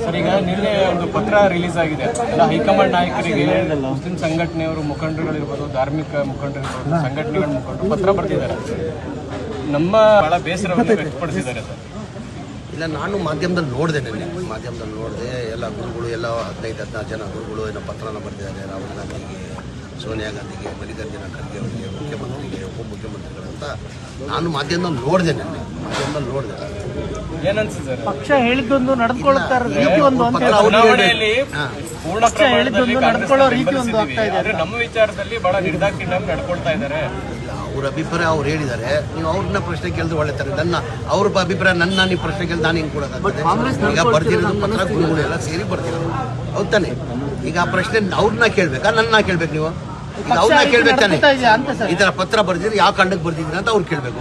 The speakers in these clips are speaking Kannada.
ಸರ್, ಈಗ ನಿನ್ನೆ ಒಂದು ಪತ್ರ ರಿಲೀಸ್ ಆಗಿದೆ. ಹೈಕಮಾಂಡ್ ನಾಯಕರಿಗೆ ಮುಸ್ಲಿಂ ಸಂಘಟನೆಯವರು ಮುಖಂಡರುಗಳಿರ್ಬೋದು, ಧಾರ್ಮಿಕ ಮುಖಂಡರಿರ್ಬೋದು, ಸಂಘಟನೆಗಳ ಮುಖಂಡರು ಪತ್ರ ಬರೆದಿದ್ದಾರೆ. ನಮ್ಮ ಬಹಳ ಬೇಸರವನ್ನು ವ್ಯಕ್ತಪಡಿಸಿದ್ದಾರೆ ಸರ್. ಇಲ್ಲ, ನಾನು ಮಾಧ್ಯಮದಲ್ಲಿ ನೋಡಿದೆ, ಎಲ್ಲ ಗುರುಗಳು, ಎಲ್ಲ 15-16 ಜನ ಗುರುಗಳು ಏನೋ ಪತ್ರನ ಬರೆದಿದ್ದಾರೆ. ರಾಹುಲ್ ಗಾಂಧಿಗೆ, ಸೋನಿಯಾ ಗಾಂಧಿಗೆ, ಮಲ್ಲಿಕಾರ್ಜುನ ಖರ್ಗೆ ಅವರಿಗೆ, ಮುಖ್ಯಮಂತ್ರಿಗೆ, ಉಪಮುಖ್ಯಮಂತ್ರಿಗಳು ಅಂತ ನಾನು ಮಾಧ್ಯಮದಲ್ಲಿ ನೋಡಿದೆ. ಏನನ್ಸುತ್ತೆ ಸರ್? ಪಕ್ಷ ಹೇಳಿದ್ದೊಂದು ನಡ್ಕೊಳ್ಳೋ ರೀತಿ ಒಂದು ಅಂತ ನಡ್ಕೊಳ್ಳೋ ರೀತಿ ಒಂದು ಆಗ್ತಾ ಇದೆ. ನಮ್ಮ ವಿಚಾರದಲ್ಲಿ ಬಹಳ ನಿರ್ದಾಕ್ಷಿಣ್ಯವಾಗಿ ನಡ್ಕೊಳ್ತಾ ಇದ್ದಾರೆ. ಅವ್ರ ಅಭಿಪ್ರಾಯ ಅವ್ರು ಹೇಳಿದ್ದಾರೆ. ನೀವು ಅವ್ರನ್ನ ಪ್ರಶ್ನೆ ಕೇಳಿದ್ರೆ ಒಳ್ಳೆತಾರೆ. ಅವ್ರ ಅಭಿಪ್ರಾಯ ನೀವು ಪ್ರಶ್ನೆ ಕೇಳಿದ್ರೆ ನಾನು ಹಿಂಗೆ ಕೊಡೋಕ್ಕಾಗ್ತದೆ? ಈಗ ಬರ್ದಿರೋದು ಪತ್ರ ಗುರುಗಳು ಎಲ್ಲ ಸೇರಿ ಬರ್ತಿರೋದು, ಹೌದು ತಾನೆ? ಈಗ ಆ ಪ್ರಶ್ನೆ ಅವ್ರನ್ನ ಕೇಳ್ಬೇಕಾ, ನನ್ನ ಕೇಳ್ಬೇಕು? ನೀವು ಈಗ ಅವ್ರನ್ನ ಕೇಳ್ಬೇಕಾನೆ. ಈ ತರ ಪತ್ರ ಬರ್ದಿದ್ರೆ ಯಾವ ಕಾರಣಕ್ಕೆ ಬರ್ದಿದ್ರೆ ಅಂತ ಅವ್ರು ಕೇಳ್ಬೇಕು.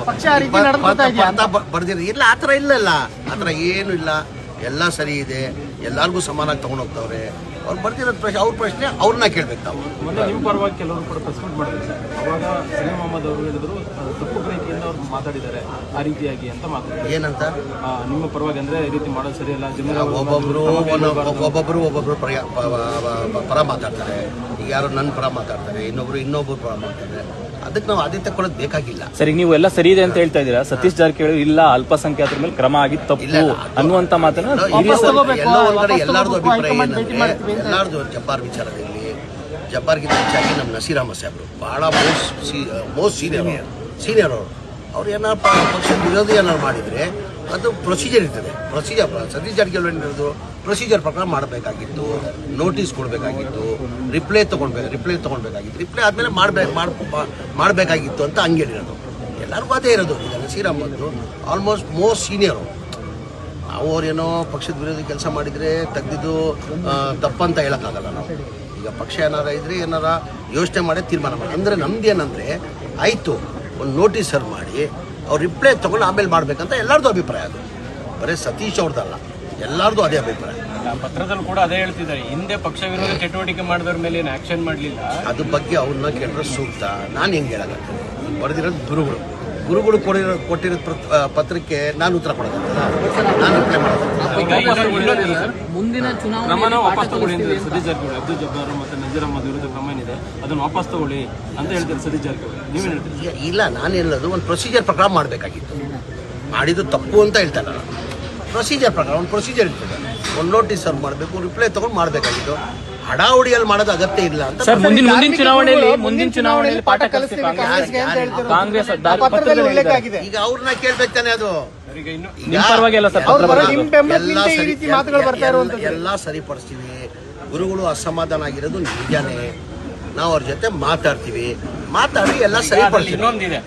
ಬರ್ದಿದ್ರೆ ಇಲ್ಲ, ಆತರ ಇಲ್ಲ, ಆತರ ಏನು ಇಲ್ಲ, ಎಲ್ಲ ಸರಿ ಇದೆ, ಎಲ್ಲಾರ್ಗು ಸಮಾನಾಗಿ ತಗೊಂಡು ಹೋಗ್ತಾವ್ರೆ. ಅವ್ರು ಬರ್ದಿರೋದು ಪ್ರಶ್ನೆ, ಅವ್ರ ಪ್ರಶ್ನೆ ಅವ್ರನ್ನ ಕೇಳ್ಬೇಕು ನಾವು. ನಿಮ್ಮ ಪರವಾಗಿ ಕೆಲವರು ಕೂಡ ಪ್ರೆಸ್ ಮೀಟ್ ಮಾಡಿದ್ರು. ಅವಾಗ ಸಲೀಂ ಅಹಮದ್ ಅವರು ಹೇಳಿದ್ರು ತಪ್ಪು ರೀತಿಯಿಂದ ಅವ್ರು ಮಾತಾಡಿದ್ದಾರೆ, ಆ ರೀತಿಯಾಗಿ ಅಂತ ಮಾತಾಡಿದ್ರು. ಏನಂತ? ನಿಮ್ಮ ಪರವಾಗಿ ಅಂದ್ರೆ ಈ ರೀತಿ ಮಾಡೋದು ಸರಿಯಲ್ಲ. ಒಬ್ಬೊಬ್ರು ಪರ ಮಾತಾಡ್ತಾರೆ. ಈಗ ಯಾರು ನನ್ನ ಪರ ಮಾತಾಡ್ತಾರೆ, ಇನ್ನೊಬ್ರು ಪರ ಮಾತಾಡ್ತಾರೆ. ಅದಕ್ಕೆ ನಾವು ಆದ್ಯತೆ ಕೊಡೋದು ಬೇಕಾಗಿಲ್ಲ. ಸರಿ, ನೀವು ಎಲ್ಲ ಸರಿ ಇದೆ ಅಂತ ಹೇಳ್ತಾ ಇದ್ದೀರಾ. ಸತೀಶ್ ಜಾರಕಿಹೊಳಿ ಇಲ್ಲ, ಅಲ್ಪಸಂಖ್ಯಾತರ ಮೇಲೆ ಕ್ರಮ ಆಗಿದ್ದು ತಪ್ಪು ಅನ್ನುವಂತ ಮಾತನ್ನ ಎಲ್ಲೋ ಒಂದ್ ಕಡೆ ಎಲ್ಲಾರ್ದು ಅಭಿಪ್ರಾಯ ಏನಂದ್ರೆ, ಎಲ್ಲಾರ್ದು ಜಬ್ಬಾರ್ ವಿಚಾರದಲ್ಲಿ, ಜಬ್ಬಾರ್ಗಿಂತ ಹೆಚ್ಚಾಗಿ ನಮ್ಮ ನಸೀರ್ ಅಹಮದ್ ಸಾಹೇಬ್ರು ಬಹಳ ಮೋಸ್ಟ್ ಸೀನಿಯರ್ ಅವ್ರು ಏನಾರು ಪಕ್ಷದ ವಿರೋಧಿ ಏನಾರು ಮಾಡಿದ್ರೆ ಅದು ಪ್ರೊಸೀಜರ್ ಇರ್ತದೆ. ಸತೀಶ್ ಜಾರಕಿಹೊಳಿ ಏನಿರೋದು ಪ್ರೊಸೀಜರ್ ಪ್ರಕಾರ ಮಾಡಬೇಕಾಗಿತ್ತು, ನೋಟಿಸ್ ಕೊಡಬೇಕಾಗಿತ್ತು, ರಿಪ್ಲೈ ತೊಗೊಳ್ಬೇಕಾಗಿತ್ತು, ರಿಪ್ಲೈ ಆದಮೇಲೆ ಮಾಡಬೇಕಾಗಿತ್ತು ಅಂತ ಹಂಗೇಳಿರೋದು. ಎಲ್ಲರಿಗೂ ಅದೇ ಇರೋದು. ಈಗ Naseer Ahmed almost most senior. ನಾವು ಅವ್ರೇನೋ ಪಕ್ಷದ ವಿರೋಧಿ ಕೆಲಸ ಮಾಡಿದರೆ ತೆಗೆದಿದ್ದು ತಪ್ಪಂತ ಹೇಳೋಕ್ಕಾಗಲ್ಲ ನಾವು. ಈಗ ಪಕ್ಷ ಏನಾರ ಯೋಚನೆ ಮಾಡಿ ತೀರ್ಮಾನ ಮಾಡಿ. ಅಂದರೆ ನಮ್ದು ಏನಂದರೆ, ಆಯಿತು ಒಂದು ನೋಟಿಸ್ ಸರ್ವ್ ಮಾಡಿ ಅವ್ರು ರಿಪ್ಲೈ ತೊಗೊಂಡು ಆಮೇಲೆ ಮಾಡಬೇಕಂತ ಎಲ್ಲರದು ಅಭಿಪ್ರಾಯ. ಅದು ಬರೀ ಸತೀಶ್ ಅವ್ರದ್ದಲ್ಲ, ಎಲ್ಲರದು ಅದೇ ಅಭಿಪ್ರಾಯ. ಪತ್ರದಲ್ಲಿ ಕೂಡ ಅದೇ ಹೇಳ್ತಿದ್ದಾರೆ, ಹಿಂದೆ ಪಕ್ಷ ವಿರೋಧ ಚಟುವಟಿಕೆ ಮಾಡಿದವ್ರ ಮೇಲೆ ಏನು ಆಕ್ಷನ್ ಮಾಡಲಿಲ್ಲ. ಅದ್ರ ಬಗ್ಗೆ ಅವ್ರನ್ನ ಕೇಳಿದ್ರೆ ಸೂಕ್ತ. ನಾನು ಹೆಂಗೆ ಹೇಳೋಕ್ಕಾಗ್ತದೆ? ಬರೆದಿರೋದು ಗುರುಗಳು ಕೊಟ್ಟಿರೋ ಪತ್ರಕ್ಕೆ ನಾನು ಉತ್ತರ ಕೊಡೋದಿಲ್ಲ, ನಾನು ರಿಪ್ಲೈ ಮಾಡೋದಿಲ್ಲ. ಮುಂದಿನ ಚುನಾವಣೆ ವಾಪಸ್ ತಗೊಳ್ಳಿ ಅಂತ ಸತೀಶ್ ಜಾರಕಿಹೊಳಿ, ಅಬ್ದುಲ್ ಜಬ್ಬಾರ್ ಮತ್ತು ನಜೀರ್ ಅಹಮದ್ ವಿರುದ್ಧ ಕ್ರಮ ಏನಿದೆ ಅದನ್ನು ವಾಪಸ್ ತಗೊಳ್ಳಿ ಅಂತ ಹೇಳ್ತಾರೆ ಸತೀಶ್ ಜಾರಕಿಹೊಳಿ. ನೀವೇನು ಹೇಳ್ತೀರಿ? ಇಲ್ಲ, ನಾನು ಹೇಳೋದು ಒಂದು ಪ್ರೊಸೀಜರ್ ಪ್ರಕಾರ ಮಾಡಬೇಕಾಗಿತ್ತು. ಮಾಡಿದ್ದು ತಪ್ಪು ಅಂತ ಹೇಳ್ತಾರೆ. ನಾನು ಪ್ರೊಸೀಜರ್ ಪ್ರಕಾರ ಒಂದು ಪ್ರೊಸೀಜರ್ ಇರ್ತದೆ. ಒಂದು ನೋಟಿಸ್ ಸರ್ವ್ ಮಾಡಬೇಕು, ರಿಪ್ಲೈ ತಗೊಂಡು ಮಾಡಬೇಕಾಗಿತ್ತು. ಹಡಾವಡಿಯಲ್ಲಿ ಮಾಡೋದು ಅಗತ್ಯ ಇಲ್ಲ ಅಂತ. ಸರ್, ಮುಂದಿನ ಚುನಾವಣೆಯಲ್ಲಿ ಪಾಠ ಕಲಿಸಿ ಕಾಂಗ್ರೆಸ್ ಈಗ ಅವ್ರನ್ನ ಕೇಳ್ಬೇಕಾನೆ. ಅದು ಎಲ್ಲ ಸರಿಪಡಿಸ್ತೀವಿ. ಗುರುಗಳು ಅಸಮಾಧಾನ ಆಗಿರೋದು ನಿಜಾನೇ. ನಾವು ಅವ್ರ ಜೊತೆ ಮಾತಾಡಿ ಎಲ್ಲ ಸರಿಪಡಿಸ್ತೀವಿ.